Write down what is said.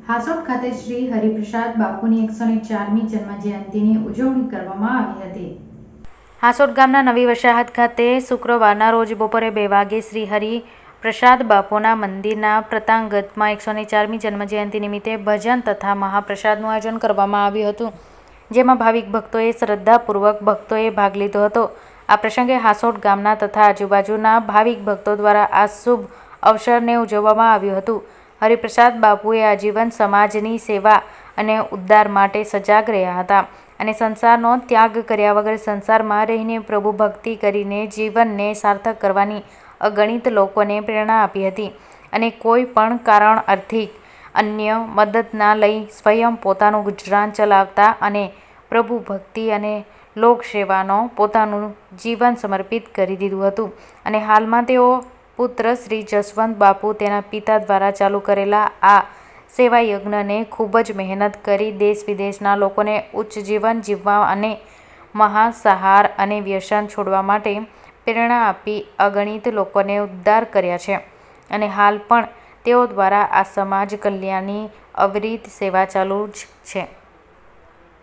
હાસોટ ખાતે શ્રી હરિપ્રસાદ બાપુની 104મી જન્મજયંતિની ઉજવણી કરવામાં આવી હતી. હાસોટ ગામના નવી વસાહત ખાતે શુક્રવારના રોજ બપોરે 2 વાગે શ્રી હરિપ્રસાદ બાપુના મંદિરના પ્રાંગણમાં 104મી જન્મજયંતિ નિમિત્તે ભજન તથા મહાપ્રસાદનું આયોજન કરવામાં આવ્યું હતું, જેમાં ભાવિક ભક્તોએ શ્રદ્ધાપૂર્વક ભક્તોએ ભાગ લીધો હતો. આ પ્રસંગે હાસોટ ગામના તથા આજુબાજુના ભાવિક ભક્તો દ્વારા આ શુભ અવસરને ઉજવવામાં આવ્યું હતું. હરિપ્રસાદ બાપુએ આજીવન સમાજની સેવા અને ઉદ્ધાર માટે સજાગ રહ્યા હતા અને સંસારનો ત્યાગ કર્યા વગર સંસારમાં રહીને પ્રભુ ભક્તિ કરીને જીવનને સાર્થક કરવાની અગણિત લોકોને પ્રેરણા આપી હતી અને કોઈ પણ કારણ આર્થિક અન્ય મદદ ના લઈ સ્વયં પોતાનું ગુજરાન ચલાવતા અને પ્રભુ ભક્તિ અને લોકસેવાનો પોતાનું જીવન સમર્પિત કરી દીધું હતું અને હાલમાં તેઓ પુત્ર શ્રી જસવંત બાપુ તેના પિતા દ્વારા ચાલુ કરેલા આ સેવા યજ્ઞને ખૂબ જ મહેનત કરી દેશ વિદેશના લોકોને ઉચ્ચ જીવન જીવવા અને મહાસહાર અને વ્યસન છોડવા માટે પ્રેરણા આપી અગણિત લોકોને ઉદ્ધાર કર્યા છે અને હાલ પણ તેઓ દ્વારા આ સમાજ કલ્યાણની અવિરત સેવા ચાલુ જ છે.